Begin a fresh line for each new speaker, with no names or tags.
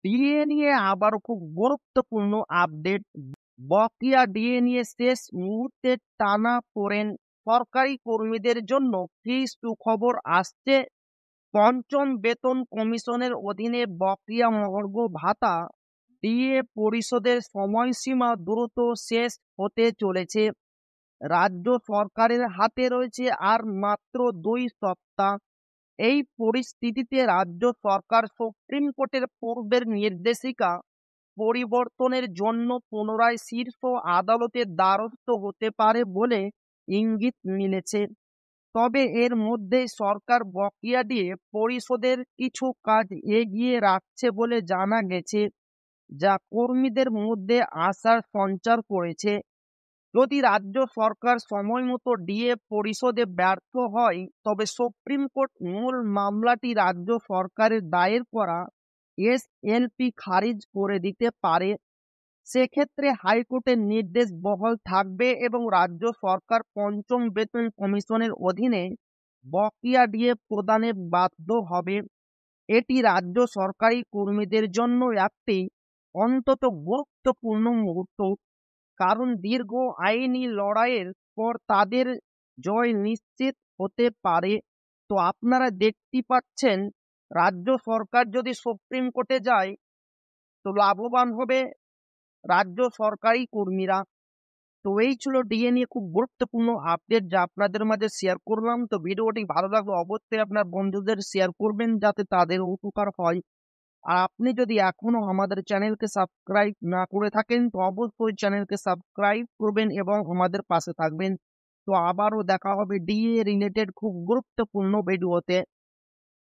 DA নিয়ে আবারও খুব গুরুত্বপূর্ণ আপডেট। বকেয়া ডিএ নিয়ে শেষ মুহূর্তে টানাপোড়েন। সরকারি কর্মীদের জন্য কি সুখবর আসছে? পঞ্চম বেতন কমিশনের অধীনে বকেয়া মহার্ঘ ভাতা ডিএ পরিশোধের সময়সীমা দ্রুত শেষ হতে চলেছে। রাজ্য সরকারের হাতে রয়েছে আর মাত্র 2 সপ্তাহ। এই পরিস্থিতিতে রাজ্য সরকার সুপ্রিম কোর্টের পূর্বের নির্দেশিকা পরিবর্তনের জন্য পুনরায় শীর্ষ আদালতের দ্বারস্থ হতে পারে বলে ইঙ্গিত মিলেছে। তবে এর মধ্যেই সরকার বকেয়া দিয়ে পরিশোধের কিছু কাজ এগিয়ে রাখছে বলে জানা গেছে, যা কর্মীদের মধ্যে আশার সঞ্চার করেছে। যদি রাজ্য সরকার সময়মতো ডিএ পরিশোধে ব্যর্থ হয়, তবে সুপ্রিম কোর্ট মূল মামলাটি রাজ্য সরকারের দায়ের করা এসএলপি খারিজ করে দিতে পারে। সেক্ষেত্রে হাইকোর্টের নির্দেশ বহাল থাকবে এবং রাজ্য সরকার পঞ্চম বেতন কমিশনের অধীনে বকেয়া ডিএ প্রদানে বাধ্য হবে। এটি রাজ্য সরকারি কর্মীদের জন্য একটি অন্তত গুরুত্বপূর্ণ মুহূর্ত, কারণ দীর্ঘ আইনি লড়াইয়ের পর তাদের জয় নিশ্চিত হতে পারে। তো আপনারা দেখতে পাচ্ছেন, রাজ্য সরকার যদি সুপ্রিম কোর্টে যায় তো লাভবান হবে রাজ্য সরকারি কর্মীরা। তো এই ছিল ডিএ নিয়ে খুব গুরুত্বপূর্ণ আপডেট, যা আপনাদের মাঝে শেয়ার করলাম। তো ভিডিওটি ভালো লাগলে অবশ্যই আপনার বন্ধুদের শেয়ার করবেন, যাতে তাদের উপকার হয়। আর আপনি যদি এখনো আমাদের চ্যানেলকে সাবস্ক্রাইব না করে থাকেন, তো অবশ্যই চ্যানেলকে সাবস্ক্রাইব করবেন এবং আমাদের পাশে থাকবেন। তো আবারও দেখা হবে ডিএ রিলেটেড খুব গুরুত্বপূর্ণ ভিডিওতে।